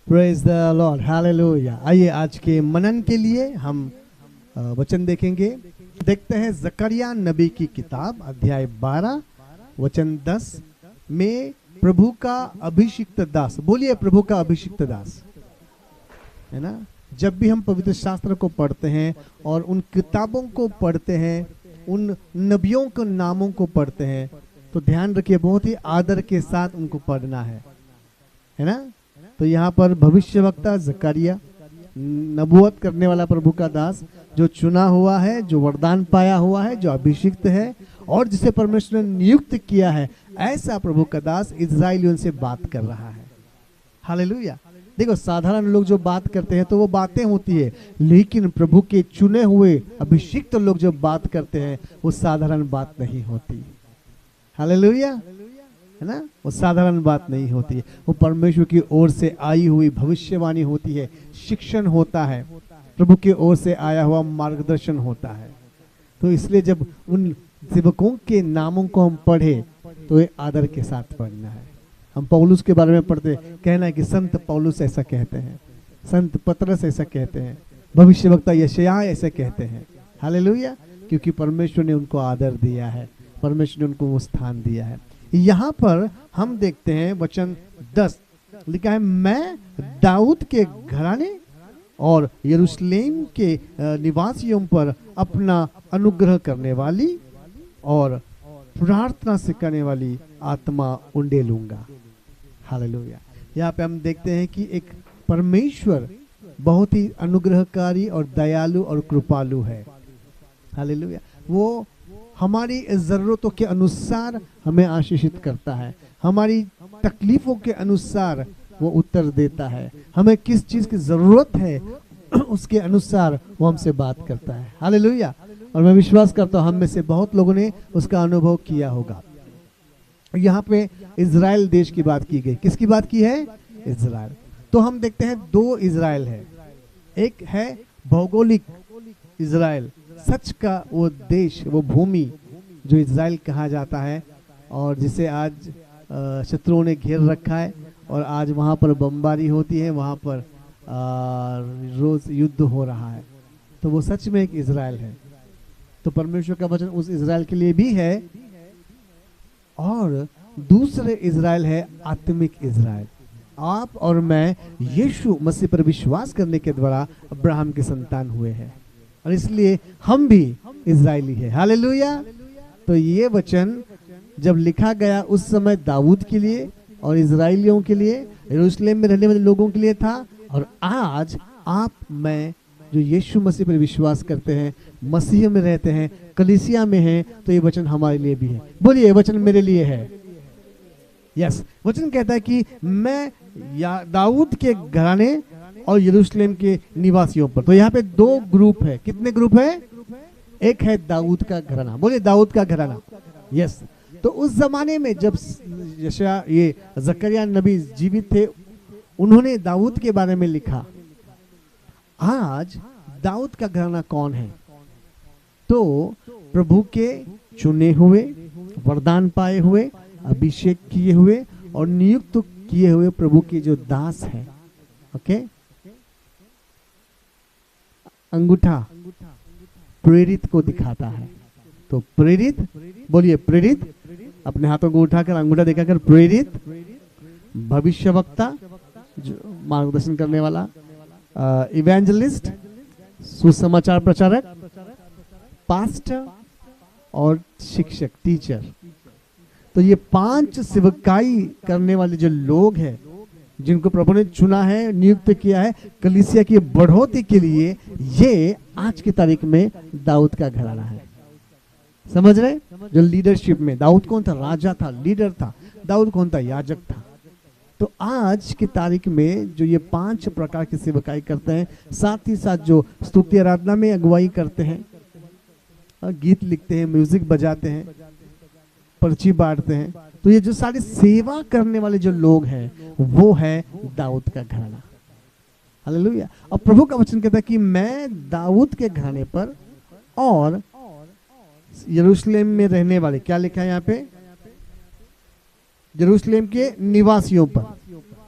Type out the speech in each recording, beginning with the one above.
Praise the Lord, hallelujah. आइए आज के मनन के लिए हम वचन देखेंगे। देखते हैं जकरिया नबी की किताब अध्याय 12 वचन 10 में प्रभु का अभिषिक्त दास। बोलिए प्रभु का अभिषिक्त दास, है ना। जब भी हम पवित्र शास्त्र को पढ़ते हैं और उन किताबों को पढ़ते हैं, उन नबियों के नामों को पढ़ते हैं, तो ध्यान रखिए बहुत ही आदर के साथ उनको पढ़ना है ना। तो यहाँ पर भविष्यवक्ता जकरिया, नबूवत करने वाला प्रभु का दास, जो चुना हुआ है, जो वरदान पाया हुआ है, जो अभिषिक्त है और जिसे परमेश्वर ने नियुक्त किया है, ऐसा प्रभु का दास इस्राएलियों से बात कर रहा है। हालेलुया। देखो, साधारण लोग जो बात करते हैं तो वो बातें होती है, लेकिन प्रभु के चुने हुए अभिषिक्त लोग जो बात करते हैं वो साधारण बात नहीं होती। हालेलुया, है ना। वो साधारण बात नहीं होती है, वो परमेश्वर की ओर से आई हुई भविष्यवाणी होती है, शिक्षण होता है, प्रभु की ओर से आया हुआ मार्गदर्शन होता है। तो इसलिए जब उन सेवकों के नामों को हम पढ़े तो ये आदर के साथ पढ़ना है। हम पौलुस के बारे में पढ़ते, कहना है कि संत पौलुस ऐसा कहते हैं, संत पतरस ऐसा कहते हैं, भविष्यवक्ता यशायाह ऐसे कहते हैं। हालेलुया, क्योंकि परमेश्वर ने उनको आदर दिया है, परमेश्वर ने उनको वो स्थान दिया है। यहाँ पर हम देखते हैं वचन 10 लिखा है, मैं दाऊद के घराने और यरूशलेम के निवासियों पर अपना अनुग्रह करने वाली और प्रार्थना सिखाने वाली आत्मा उंडेलूंगा। हालेलुया। यहाँ पे हम देखते हैं कि एक परमेश्वर बहुत ही अनुग्रहकारी और दयालु और कृपालु है। हालेलुया। वो हमारी ज़रूरतों के अनुसार हमें आशीषित करता है, हमारी तकलीफों के अनुसार वो उत्तर देता है, हमें किस चीज़ की ज़रूरत है उसके अनुसार वो हमसे बात करता है। हालेलुया। और मैं विश्वास करता हूँ हम में से बहुत लोगों ने उसका अनुभव किया होगा। यहाँ पे इज़राइल देश की बात की गई। किसकी बात की है? इज़राइल। तो हम देखते हैं दो इज़राइल है, एक है भौगोलिक इज़राइल, सच का वो देश, वो भूमि जो इज़राइल कहा जाता है और जिसे आज शत्रुओं ने घेर रखा है और आज वहाँ पर बमबारी होती है, वहाँ पर रोज युद्ध हो रहा है। तो वो सच में एक इज़राइल है। तो परमेश्वर का वचन उस इज़राइल के लिए भी है। और दूसरे इज़राइल है आत्मिक इज़राइल। आप और मैं यीशु मसीह पर विश्वास करने के द्वारा अब्राहम के संतान हुए हैं और इसलिए हम भी इज़राइली है। हालेलुया। तो ये वचन जब लिखा गया उस समय दाऊद के लिए और इज़राइलियों के लिए, यरूशलेम में रहने वाले लोगों के लिए था। और आज आप मैं जो यीशु मसीह पर विश्वास करते हैं, मसीह में रहते हैं, कलीसिया में हैं, तो ये वचन हमारे लिए भी है। बोलिए, ये वचन मेरे लिए है। यस, वचन कहता है कि मैं दाऊद के घराने और यरूशलेम के निवासियों पर। तो यहाँ पे दो ग्रुप है। कितने ग्रुप है? एक है दाऊद का घराना। बोलिए, दाऊद का घराना। यस। तो उस जमाने में जब ये जकरिया नबी जीवित थे, उन्होंने दाऊद के बारे में लिखा। आज दाऊद का घराना कौन है? तो प्रभु के चुने हुए, वरदान पाए हुए, अभिषेक किए हुए और नियुक्त किए हुए प्रभु के जो दास हैं। ओके। अंगूठा प्रेरित को दिखाता है। तो प्रेरित, बोलिए प्रेरित, अपने हाथों को उठाकर अंगूठा दिखाकर प्रेरित, भविष्यवक्ता जो मार्गदर्शन करने वाला, इवेंजलिस्ट सुसमाचार प्रचारक, पास्टर और शिक्षक टीचर। तो ये 5 सेवकाई करने वाले जो लोग हैं, जिनको प्रभु ने चुना है, नियुक्त किया है कलीसिया की बढ़ोतरी के लिए, ये आज की तारीख में दाऊद का घराना है। समझ रहे? जो लीडरशिप में दाऊद कौन था? राजा था, लीडर था। दाऊद कौन था? याजक था। तो आज की तारीख में जो ये 5 प्रकार की सेवकाई करते हैं, साथ ही साथ जो स्तुति आराधना में अगुवाई करते हैं, गीत लिखते हैं, म्यूजिक बजाते हैं, पर्ची बांटते हैं, तो ये जो सारी सेवा करने वाले जो लोग हैं वो है दाऊद का घराना। हालेलुया। और प्रभु का वचन कहता है कि मैं दाऊद के घराने पर और यरूशलेम में रहने वाले, क्या लिखा है यहाँ पे? यरूशलेम के निवासियों पर।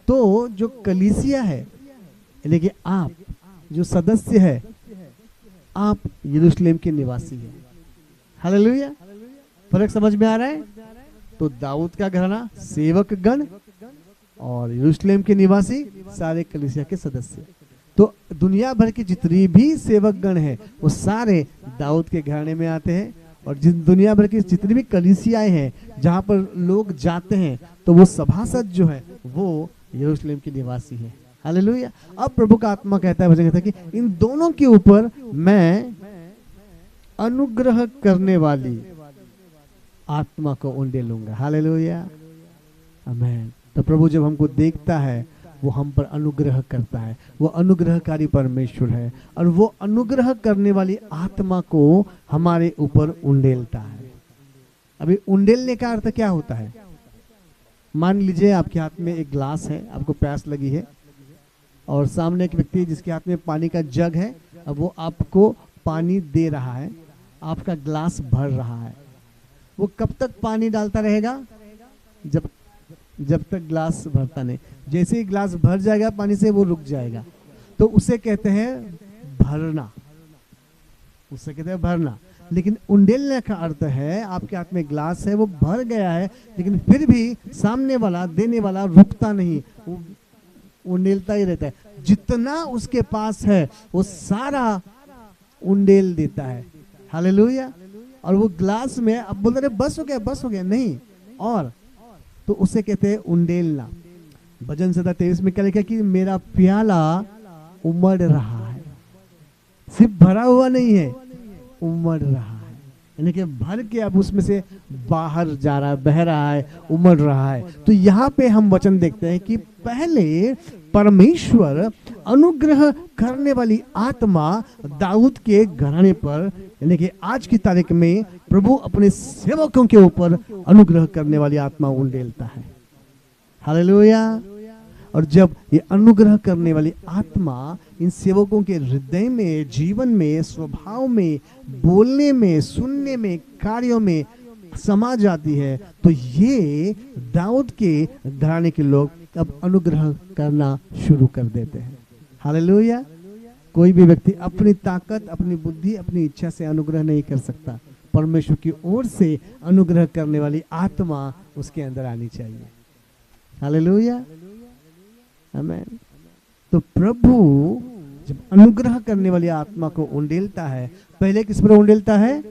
तो जो कलीसिया है, यानी कि आप जो सदस्य है, आप यरूशलेम के निवासी हैं। हालेलुया। फर्क समझ में आ रहा है? तो दाऊद का घराना, सेवक गण, और यरूशलेम के निवासी सारे कलीसिया के सदस्य। तो दुनिया भर की जितनी भी सेवक गण हैं वो सारे दाऊद के घराने में आते हैं। और जिन दुनिया भर की जितनी भी कलीसियाएं हैं जहां पर लोग जाते हैं, तो वो सभासद जो है वो यरूशलेम के निवासी हैं। हालेलुया। अब प्रभु का आत्मा कहता है, वचन कहता है कि इन दोनों के ऊपर मैं अनुग्रह करने वाली आत्मा को उंडेलूंगा। हालेलुया, आमीन। तो प्रभु जब हमको देखता है वो हम पर अनुग्रह करता है। वो अनुग्रहकारी परमेश्वर है और वो अनुग्रह करने वाली आत्मा को हमारे ऊपर उंडेलता है। अभी उंडेलने का अर्थ क्या होता है? मान लीजिए आपके हाथ में एक ग्लास है, आपको प्यास लगी है, और सामने एक व्यक्ति जिसके हाथ में पानी का जग है, अब वो आपको पानी दे रहा है, आपका ग्लास भर रहा है। वो कब तक पानी डालता रहेगा? जब तक ग्लास भरता नहीं। जैसे ही ग्लास भर जाएगा पानी से, वो रुक जाएगा। तो उसे कहते हैं भरना, उसे कहते हैं भरना। लेकिन उंडेलने का अर्थ है आपके हाथ में ग्लास है, वो भर गया है, लेकिन फिर भी सामने वाला, देने वाला रुकता नहीं, वो उंडेलता ही रहता है। जितना उसके पास है वो सारा उंडेल देता है। हालेलुया। और वो ग्लास में अब बोल रहे बस हो गया, नहीं, और तो उसे कहते हैं उंडेलना। भजन संहिता 23 में क्या लिखा कि मेरा प्याला उमड़ रहा है। सिर्फ भरा हुआ नहीं है, उमड़ रहा है, यानी कि भर के अब उसमें से बाहर जा रहा है, बह रहा है, उमड़ रहा है। तो यहाँ पे हम वचन देखते हैं कि पहले परमेश्वर अनुग्रह करने वाली आत्मा दाऊद के घराने पर, यानी कि आज की तारीख में प्रभु अपने सेवकों के ऊपर अनुग्रह करने वाली आत्मा उंडेलता है। हालेलुया। और जब ये अनुग्रह करने वाली आत्मा इन सेवकों के हृदय में, जीवन में, स्वभाव में, बोलने में, सुनने में, कार्यों में समा जाती है, तो ये दाऊद के घराने के लोग अब अनुग्रह करना शुरू कर देते हैं। हालेलुया। कोई भी व्यक्ति अपनी ताकत, अपनी बुद्धि, अपनी इच्छा से अनुग्रह नहीं कर सकता। परमेश्वर की ओर से अनुग्रह करने वाली आत्मा उसके अंदर आनी चाहिए। हालेलुया, आमीन। तो प्रभु जब अनुग्रह करने वाली आत्मा को उंडेलता है, पहले किस पर उंडेलता है?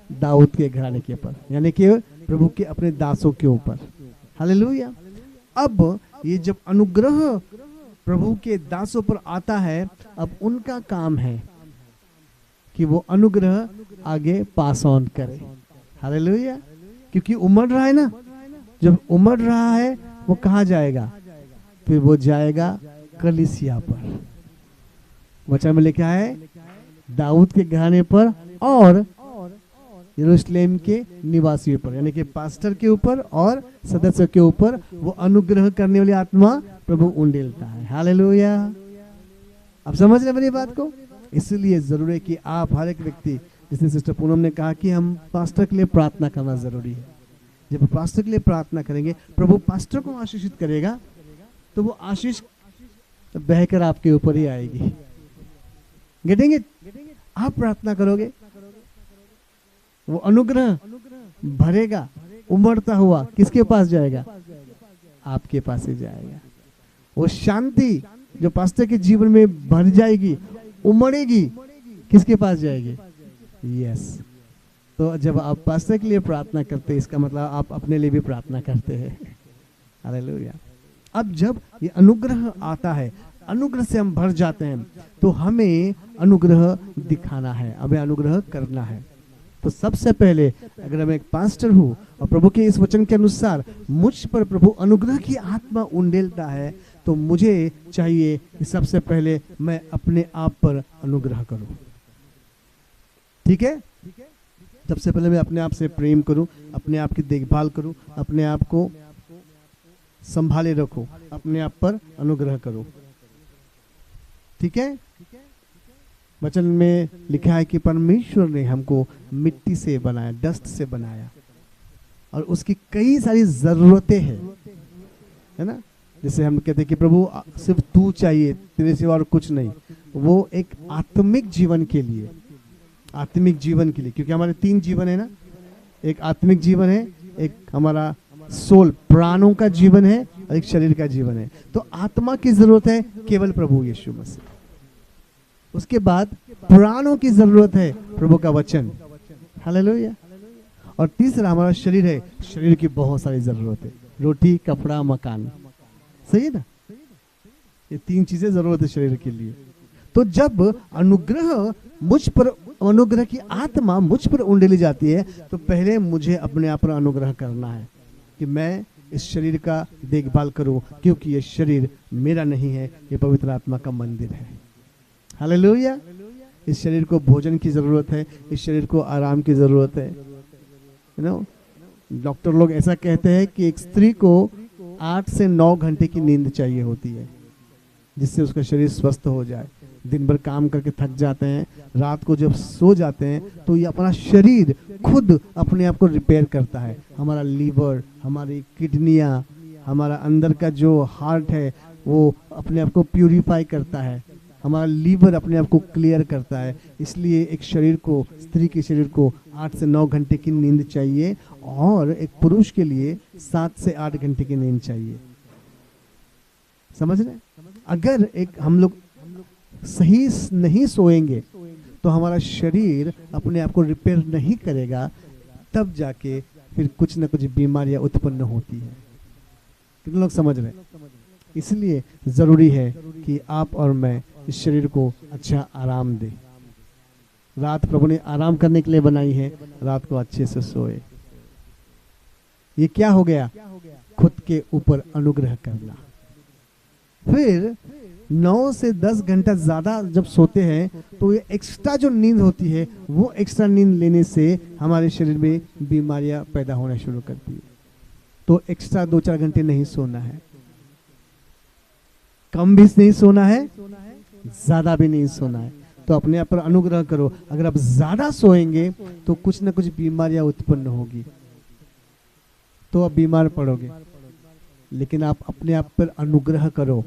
दाऊद के घराने के ऊपर, यानी कि प्रभु के अपने दासों के ऊपर। हालेलुया। अब ये जब अनुग्रह प्रभु के दासों पर आता है, अब उनका काम है कि वो अनुग्रह आगे पास ऑन करे। हालेलुया। क्योंकि उमड़ रहा है ना, जब उमड़ रहा है वो कहाँ जाएगा? फिर वो जाएगा कलीसिया पर। वचन में लिखा है दाऊद के घराने पर और यरूशलेम के निवासियों पर, यानी कि पास्टर के ऊपर और सदस्यों के ऊपर वो अनुग्रह करने वाली आत्मा प्रभु उंडेलता है। हालेलुया। आप समझ रहे मेरी बात को? इसलिए जरूरी है कि आप हर एक व्यक्ति, जिसने सिस्टर पूनम ने कहा कि हम पास्टर के लिए प्रार्थना करना जरूरी है। जब पास्टर के लिए प्रार्थना करेंगे, प्रभु पास्टर को आशीषित करेगा, तो वो आशीष बहकर आपके ऊपर ही आएगी। Getting it? आप प्रार्थना करोगे, वो अनुग्रह भरेगा, उमड़ता हुआ किसके पास जाएगा? आपके पास ही जाएगा। वो शांति जो पास्टर के जीवन में भर जाएगी, उमड़ेगी, किसके पास जाएगी? यस। तो जब आप पास्टर के लिए प्रार्थना करते हैं, इसका मतलब आप अपने लिए भी प्रार्थना करते हैं। हालेलुया। अब जब ये अनुग्रह आता है, अनुग्रह से हम भर जाते हैं, तो हमें अनुग्रह दिखाना है, हमें अनुग्रह करना है। तो सबसे पहले अगर मैं एक पास्टर हूँ और प्रभु के इस वचन के अनुसार मुझ पर प्रभु अनुग्रह की आत्मा उंडेलता है, तो मुझे चाहिए कि सबसे पहले मैं अपने आप पर अनुग्रह करूं। ठीक है? सबसे पहले मैं अपने आप से प्रेम करूं, अपने आप की देखभाल करूं, अपने आप को संभाले रखूं, अपने आप पर अनुग्रह करूं। ठीक है? वचन में लिखा है कि परमेश्वर ने हमको मिट्टी से बनाया, डस्ट से बनाया, और उसकी कई सारी जरूरतें हैं, है ना? जैसे हम कहते हैं कि प्रभु सिर्फ तू चाहिए, तेरे सिवा और कुछ नहीं, वो एक आत्मिक जीवन के लिए, आत्मिक जीवन के लिए, क्योंकि हमारे 3 जीवन है ना, एक आत्मिक जीवन है, एक हमारा सोल प्राणों का जीवन है, और एक शरीर का जीवन है। तो आत्मा की जरूरत है केवल प्रभु यीशु मसीह, उसके बाद प्राणों की जरूरत है प्रभु का वचन, हालेलुया। और तीसरा हमारा शरीर है, शरीर की बहुत सारी जरूरत है, रोटी, कपड़ा, मकान, सही है ना, ये 3 चीजें जरूरत है शरीर के लिए। तो जब अनुग्रह मुझ पर, अनुग्रह की आत्मा मुझ पर उंडेली जाती है, तो पहले मुझे अपने आप पर अनुग्रह करना है कि मैं इस शरीर का देखभाल करूं, क्योंकि ये शरीर मेरा नहीं है, ये पवित्र आत्मा का मंदिर है, हालेलुया। इस शरीर को भोजन की जरूरत है, इस शरीर को आराम की जरूरत है। डॉक्टर लोग ऐसा कहते हैं कि एक स्त्री को 8 से 9 घंटे की नींद चाहिए होती है, जिससे उसका शरीर स्वस्थ हो जाए। दिन भर काम करके थक जाते हैं, रात को जब सो जाते हैं तो ये अपना शरीर खुद अपने आप को रिपेयर करता है। हमारा लीवर, हमारी किडनियां, हमारा अंदर का जो हार्ट है वो अपने आप को प्यूरिफाई करता है, हमारा लीवर अपने आप को क्लियर करता है। इसलिए एक शरीर को, स्त्री के शरीर को 8 से 9 घंटे की नींद चाहिए, और एक पुरुष के लिए 7 से 8 घंटे की नींद चाहिए। समझ रहे? अगर एक हम लोग सही नहीं सोएंगे तो हमारा शरीर अपने आप को रिपेयर नहीं करेगा, तब जाके फिर कुछ ना कुछ बीमारियां उत्पन्न होती है। कितने लोग समझ रहे? इसलिए जरूरी है कि आप और मैं इस शरीर को अच्छा आराम दे। रात प्रभु ने आराम करने के लिए बनाई है, रात को अच्छे से सोए। ये क्या हो गया? खुद के ऊपर अनुग्रह करना। फिर 9 से 10 घंटा ज्यादा जब सोते हैं तो ये एक्स्ट्रा जो नींद होती है, वो एक्स्ट्रा नींद लेने से हमारे शरीर में बीमारियां पैदा होना शुरू करती है। तो एक्स्ट्रा 2-4 घंटे नहीं सोना है, कम भी नहीं सोना है, ज्यादा भी नहीं सोना है। तो अपने आप पर अनुग्रह करो। अगर आप ज्यादा सोएंगे तो कुछ ना कुछ बीमारियां उत्पन्न होगी, तो आप बीमार पड़ोगे। लेकिन आप अपने आप पर अनुग्रह करो,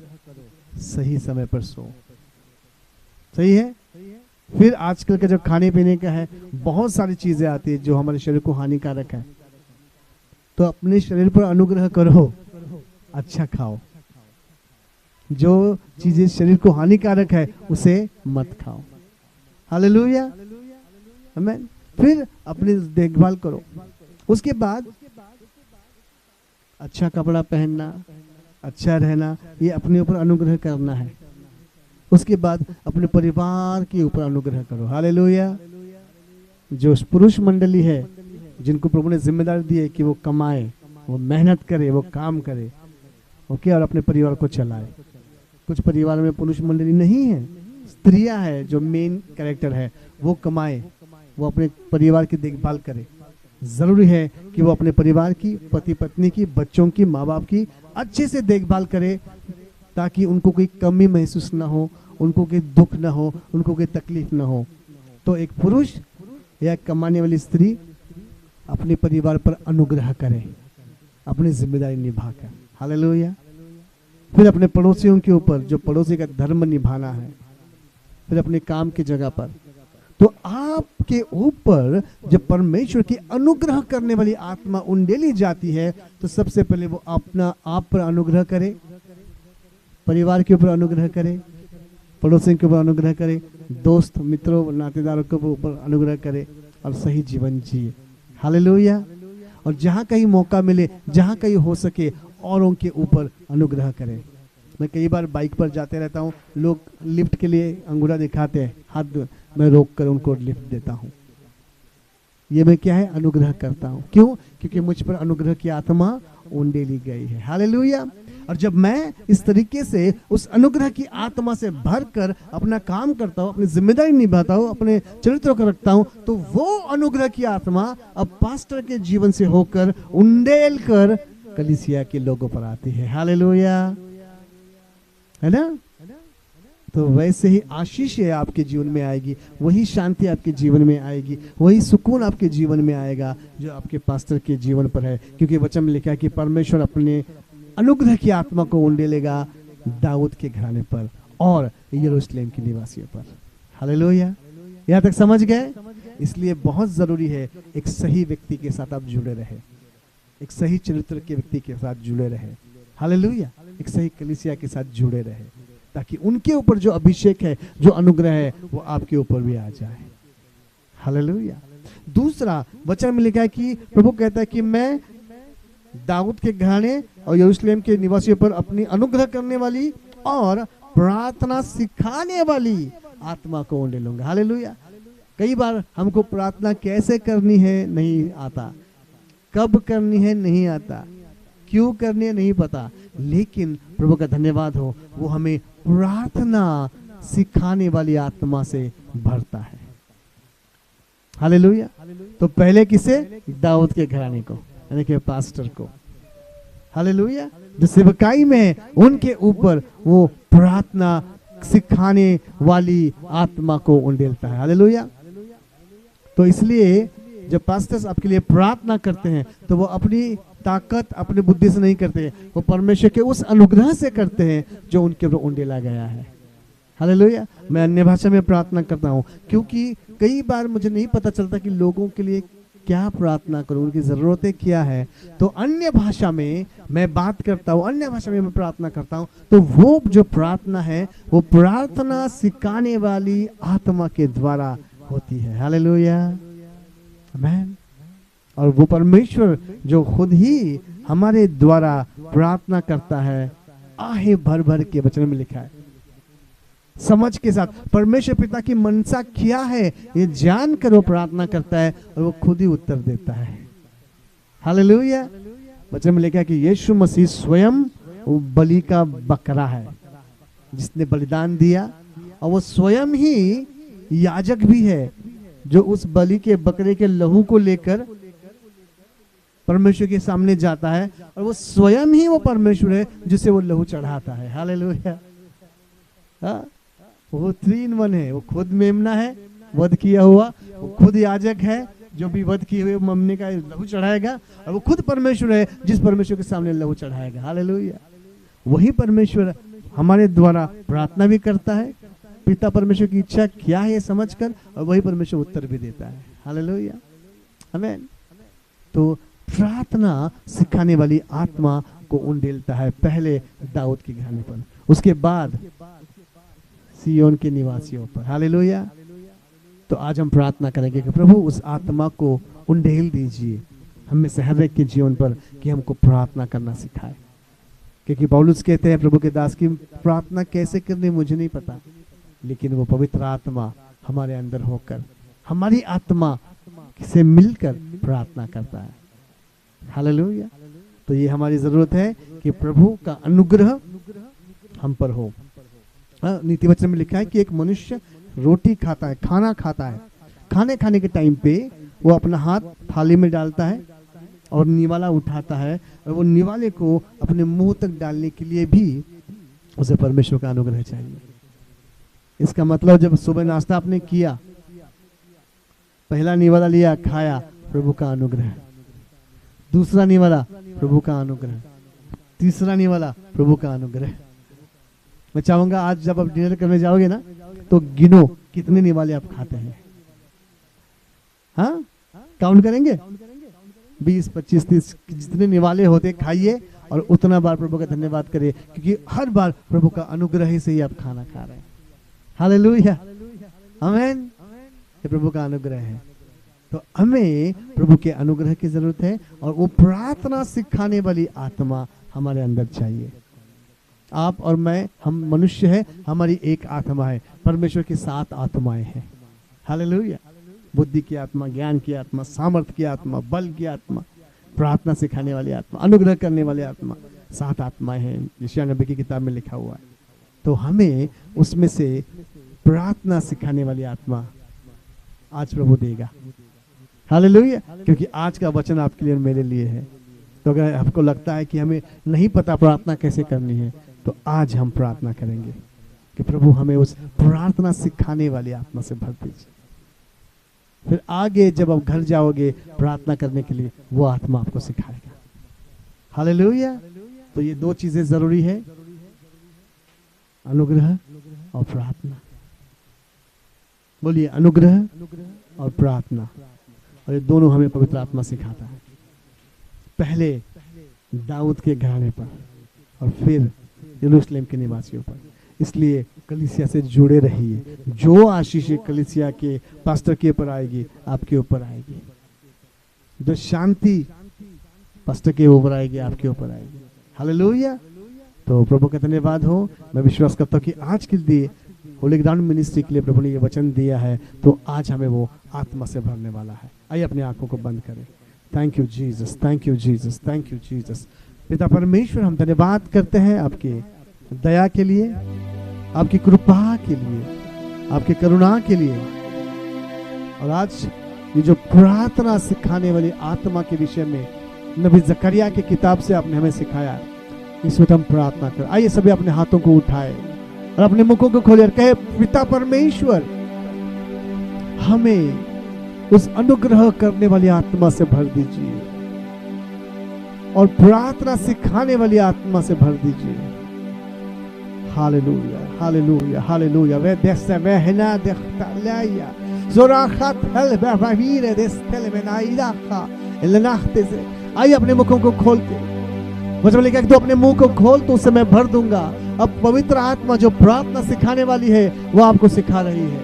सही समय पर सो, सही है। फिर आजकल का जो खाने पीने का है, बहुत सारी चीजें आती है जो हमारे शरीर को हानिकारक है। तो अपने शरीर पर अनुग्रह करो, अच्छा खाओ। जो चीजें शरीर को हानिकारक है उसे मत खाओ, हालेलुया, आमीन। फिर अपनी देखभाल करो। उसके बाद अच्छा कपड़ा पहनना, अच्छा रहना, ये अपने ऊपर अनुग्रह करना है। उसके बाद अपने परिवार के ऊपर अनुग्रह करो, हालेलुया। जो पुरुष मंडली है, जिनको प्रभु ने जिम्मेदारी दी है कि वो कमाए, वो मेहनत करे, वो काम करे, ओके, और अपने परिवार को चलाए। कुछ परिवार में पुरुष मंडली नहीं है, स्त्रियां है जो मेन कैरेक्टर है, वो कमाए, वो अपने परिवार की देखभाल करे। जरूरी है कि वो अपने परिवार की, पति पत्नी की, बच्चों की, माँ बाप की अच्छे से देखभाल करे, ताकि उनको कोई कमी महसूस ना हो, उनको कोई दुख ना हो, उनको कोई तकलीफ ना हो। तो एक पुरुष या कमाने वाली स्त्री अपने परिवार पर अनुग्रह करे, अपनी जिम्मेदारी निभाकर, हालेलुया। फिर अपने पड़ोसियों के ऊपर, जो पड़ोसी का धर्म निभाना है। फिर अपने काम की जगह पर। तो आपके ऊपर जब परमेश्वर की अनुग्रह करने वाली आत्मा उंडेली जाती है, तो सबसे पहले वो अपना आप पर अनुग्रह करे, परिवार के ऊपर अनुग्रह करे, पड़ोसियों के ऊपर अनुग्रह करे, दोस्त मित्रों नातेदारों के ऊपर अनुग्रह करे, और सही जीवन जिए, हालेलुया। और जहाँ कहीं मौका मिले, जहाँ कहीं हो सके, औरों के ऊपर अनुग्रह करें। मैं कई बार बाइक पर जाते रहता हूँ, लोग लिफ्ट के लिए अंगूठा दिखाते हैं, हाथ मैं रोक कर उनको लिफ्ट देता हूँ। ये मैं क्या है? अनुग्रह करता हूँ। क्यों? क्योंकि मुझ पर अनुग्रह की आत्मा उंडेली गई है, हालेलुया। और जब मैं इस तरीके से उस अनुग्रह की आत्मा से भरकर अपना काम करता हूँ, अपनी जिम्मेदारी निभाता हूँ, अपने चरित्रों को रखता हूँ, तो वो अनुग्रह की आत्मा अब पास्टर के जीवन से होकर उंडेल कर कलीसिया के लोगों पर आती है, हालेलुया, है ना। तो वैसे ही आशीष आपके जीवन में आएगी, वही शांति आपके जीवन में आएगी, वही सुकून आपके जीवन में आएगा जो आपके पास्टर के जीवन पर है। क्योंकि वचन में लिखा है कि परमेश्वर अपने अनुग्रह की आत्मा को उंडेलेगा दाऊद के घराने पर और यरूशलेम के निवासियों पर। हालेलुया। यहाँ तक समझ गए? इसलिए बहुत जरूरी है एक सही व्यक्ति के साथ आप जुड़े रहे, एक सही चरित्र के व्यक्ति के साथ जुड़े रहे। हालेलुया। एक सही कलीसिया के साथ जुड़े रहे, ताकि उनके ऊपर जो अभिषेक है, जो अनुग्रह है, वो आपके ऊपर भी आ जाए। हालेलुया। दूसरा वचन में लिखा है कि प्रभु कहता है कि मैं दाऊद के घराने और यरूशलेम के निवासियों पर अपनी अनुग्रह करने वाली और प्रार्थना सिखाने वाली आत्मा को उंडे लूंगा। हालेलुया। कई बार हमको प्रार्थना कैसे करनी है नहीं आता, कब करनी है नहीं आता, क्यों करनी है नहीं पता, लेकिन प्रभु का धन्यवाद हो, वो हमें प्रार्थना सिखाने वाली आत्मा से भरता है। हालेलुया। तो पहले किसे? दाऊद के घराने को, यानी कि पास्टर को। हालेलुया। जो सेवकाई में उनके ऊपर वो प्रार्थना सिखाने वाली आत्मा को उंडेलता है। हालेलुया। तो इसलिए जब पास्टर्स आपके लिए प्रार्थना करते हैं तो वो अपनी ताकत, अपनी बुद्धि से नहीं करते, वो परमेश्वर के उस अनुग्रह से करते हैं जो उनके ऊपर उंडेला गया है। हालेलुया। मैं अन्य भाषा में प्रार्थना करता हूँ, क्योंकि कई बार मुझे नहीं पता चलता कि लोगों के लिए क्या प्रार्थना करूं, उनकी जरूरतें क्या है। तो अन्य भाषा में मैं बात करता हूं, अन्य भाषा में मैं प्रार्थना करता हूं, तो वो जो प्रार्थना है वो प्रार्थना सिखाने वाली आत्मा के द्वारा होती है। हालेलुया। आमीन। और वो परमेश्वर जो खुद ही हमारे द्वारा प्रार्थना करता है, आहे भर भर के वचन में लिखा है, समझ के साथ परमेश्वर पिता की मनसा क्या है ये जानकर वो प्रार्थना करता है और वो खुद ही उत्तर देता है। हालेलुया। वचन में लिखा है कि यीशु मसीह स्वयं वो बलि का बकरा है जिसने बलिदान दिया, और वो स्वयं ही याजक भी है जो उस बलि के बकरे के लहू को लेकर परमेश्वर के सामने जाता है, और वो स्वयं ही वो परमेश्वर है जिसे वो लहू चढ़ाता है। हालेलुया। वो 3 in 1 है। वो खुद मेमना है वध किया हुआ, वो खुद याजक है जो भी वध किए हुए मेमने का लहू चढ़ाएगा, और वो खुद परमेश्वर है जिस परमेश्वर के सामने लहू चढ़ाएगा। हालेलुया। वही परमेश्वर हमारे द्वारा प्रार्थना भी करता है, पिता परमेश्वर की इच्छा क्या है ये समझकर, और वही परमेश्वर उत्तर भी देता है। हालेलुया। आमीन। तो प्रार्थना सिखाने वाली आत्मा को उंडेलता है पहले दाऊद के घराने पर, उसके बाद सियोन के निवासियों पर। हालेलुया। तो आज हम प्रार्थना करेंगे कि प्रभु उस आत्मा को उंडेल दीजिए हम में से हर एक के जीवन पर, कि हमको प्रार्थना करना सिखाए। क्योंकि पौलुस कहते हैं प्रभु के दास की प्रार्थना कैसे करनी मुझे नहीं पता, लेकिन वो पवित्र आत्मा हमारे अंदर होकर हमारी आत्मा से मिलकर प्रार्थना करता है। हालेलुया। तो ये हमारी जरूरत है कि प्रभु का अनुग्रह हम पर हो। नीति वचन में लिखा है कि एक मनुष्य रोटी खाता है, खाना खाता है, खाने के टाइम पे वो अपना हाथ थाली में डालता है और निवाला उठाता है, और वो निवाले को अपने मुंह तक डालने के लिए भी उसे परमेश्वर का अनुग्रह चाहिए। इसका मतलब जब सुबह नाश्ता आपने किया, पहला निवाला लिया, खाया, प्रभु का अनुग्रह, दूसरा निवाला प्रभु का अनुग्रह, तीसरा निवाला प्रभु का अनुग्रह। मैं चाहूंगा आज जब आप डिनर करने जाओगे ना, तो गिनो कितने निवाले आप खाते हैं। हाँ, काउंट करेंगे 20, 25, 30 जितने निवाले होते खाइए, और उतना बार प्रभु का धन्यवाद करिए, क्योंकि हर बार प्रभु का अनुग्रह से ही आप खाना खा रहे हैं। हालेलुया। आमीन। ये प्रभु का अनुग्रह है। तो हमें प्रभु के अनुग्रह की जरूरत है, और वो प्रार्थना सिखाने वाली आत्मा हमारे अंदर चाहिए। आप और मैं, हम मनुष्य है, हमारी एक आत्मा है, परमेश्वर की 7 आत्माएं हैं। हालेलुया। बुद्धि की आत्मा, ज्ञान की आत्मा, सामर्थ्य की आत्मा, बल की आत्मा, प्रार्थना सिखाने वाली आत्मा, अनुग्रह करने वाली आत्मा, 7 आत्माएं हैं, यशायाह नबी की किताब में लिखा हुआ है। तो हमें उसमें से प्रार्थना सिखाने वाली आत्मा आज प्रभु देगा। हालेलुया। क्योंकि आज का वचन आपके लिए और मेरे लिए है। तो अगर आपको लगता है कि हमें नहीं पता प्रार्थना कैसे करनी है, तो आज हम प्रार्थना करेंगे कि प्रभु हमें उस प्रार्थना सिखाने वाली आत्मा से भर दीजिए। फिर आगे जब आप घर जाओगे प्रार्थना करने के लिए, वो आत्मा आपको सिखाएगा। हालेलुया। तो ये दो चीजें जरूरी है, अनुग्रह और प्रार्थना। बोलिए अनुग्रह और प्रार्थना, और ये दोनों हमें पवित्र आत्मा सिखाता है। पहले दाऊद के घराने पर और फिर यरूशलेम के निवासियों पर। इसलिए कलीसिया से जुड़े रहिए। जो आशीष कलीसिया के पास्टर के ऊपर आएगी आपके ऊपर आएगी, जो शांति पास्टर के ऊपर आएगी आपके ऊपर आएगी। हालेलुया। तो प्रभु का धन्यवाद हो। मैं विश्वास करता हूँ कि आज के लिए होली ग्राउंड मिनिस्ट्री के लिए प्रभु ने ये वचन दिया है, तो आज हमें वो आत्मा से भरने वाला है। आइए अपनी आंखों को बंद करें। Thank you Jesus, thank you Jesus, thank you Jesus. पिता परमेश्वर, हम धन्यवाद करते हैं आपके दया के लिए, आपकी कृपा के लिए, आपके करुणा के लिए। और आज ये जो प्रार्थना सिखाने वाली आत्मा के विषय में नबी जकरिया की किताब से आपने हमें सिखाया, इस वक्त हम प्रार्थना कर। आइए सभी अपने हाथों को उठाए और अपने मुखों को खोले और कहे, पिता परमेश्वर हमें उस अनुग्रह करने वाली आत्मा से भर दीजिए और प्रार्थना सिखाने वाली आत्मा से भर दीजिए। Hallelujah, hallelujah, hallelujah. वे देश में है ना देखता लाया जोराखत हल बावीर देस्tel में नाइदा का लनाखते से। आइए अपने मुखों को खोल के वचन लिखा है, तो अपने मुंह को खोल तो उसे मैं भर दूंगा। अब पवित्र आत्मा जो प्रार्थना सिखाने वाली है वो आपको सिखा रही है।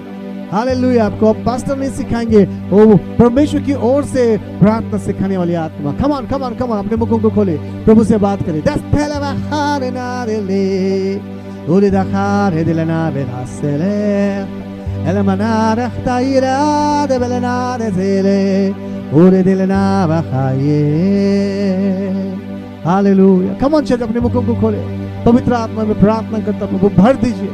हालेलुया। आपको अब पास्टर नहीं सिखाएंगे, वो परमेश्वर की ओर से प्रार्थना सिखाने वाली आत्मा। Come on, come on, come on. अपने मुखों को खोले, प्रभु से बात करें। हालेलुया। कम ऑन चर्च, अपने मुखों को खोले। पवित्र आत्मा में प्रार्थना करता प्रभु भर दीजिए।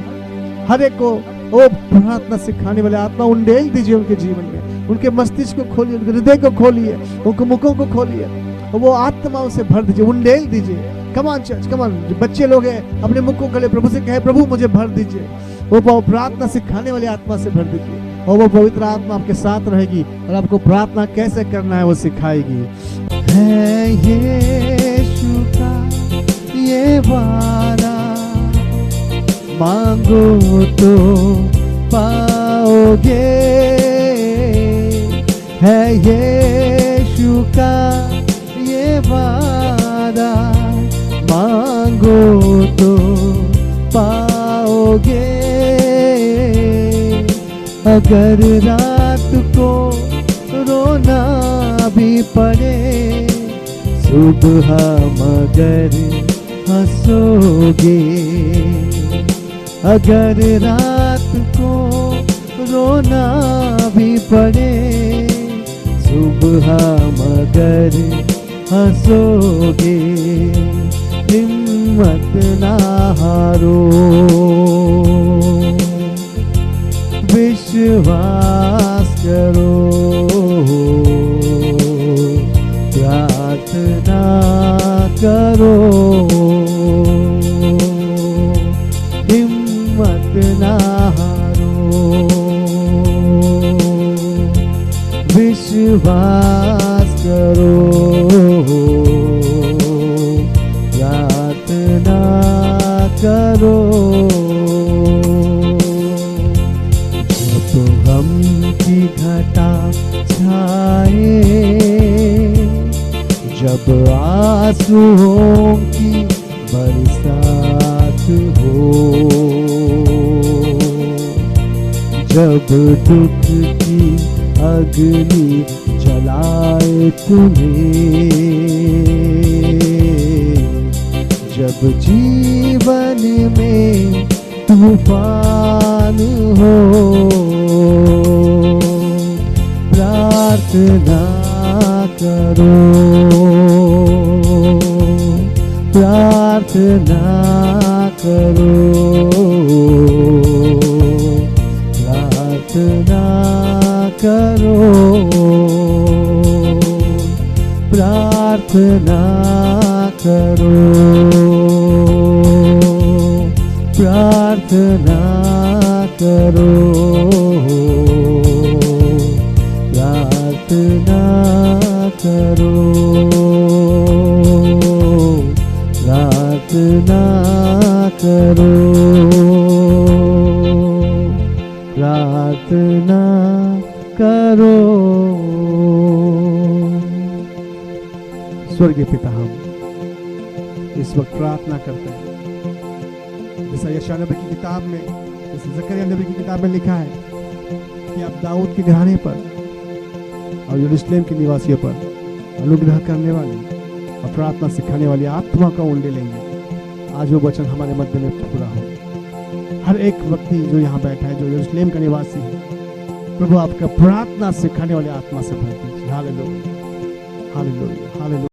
हर एक को वो प्रार्थना सिखाने वाले आत्मा उंडेल दीजिए उनके जीवन में। उनके मस्तिष्क को खोलिए, उनके हृदय को खोलिए, उनके मुखों को खोलिए, वो आत्मा उसे भर दीजिए, उंडेल दीजिए। Come on church, come on. बच्चे लोग हैं अपने मुख को खोले, प्रभु से कहे, प्रभु मुझे भर दीजिए। वो प्रार्थना सिखाने वाली आत्मा से भर दीजिए और वो पवित्र आत्मा आपके साथ रहेगी और आपको प्रार्थना कैसे करना है वो सिखाएगी। है यीशु का ये वादा, मांगो तो पाओगे। है यीशु का ये वादा, मांगो तो पाओगे। अगर रात को रोना भी पड़े, सुबह मगर हंसोगे। अगर रात को रोना भी पड़े, सुबह मगर हंसोगे। हिम्मत ना हारो, विश्वास करो, प्रार्थना करो। हिम्मत ना हारो, विश्वास करो, प्रार्थना करो। जब गम की घटा छाए, जब आंसुओं की बरसात हो, जब दुख की अग्नि जलाए तुम्हें, जब जीवन में तूफान हो, प्रार्थना करो, प्रार्थना करो, प्रार्थना करो, प्रार्थना करो, प्रार्थना करो, प्रार्थना करो, प्रार्थना प्रार्थना करो, प्रार्थना करो। स्वर्गीय पिता, हम इस वक्त प्रार्थना करते हैं, जैसा यशायाह नबी की किताब में, जैसे जकरिया नबी की किताब में लिखा है कि आप दाऊद के घराने पर और यरूशलेम के निवासियों पर अनुग्रह करने वाली और प्रार्थना सिखाने वाली आत्मा का उंडे लेंगे। आज वो वचन हमारे मध्य में पूरा हो। हर एक व्यक्ति जो यहाँ बैठा है, जो यरूशलेम का निवासी है, प्रभु आपका प्रार्थना सिखाने वाली आत्मा से भर दीजिए। Hallelujah, hallelujah, hallelujah.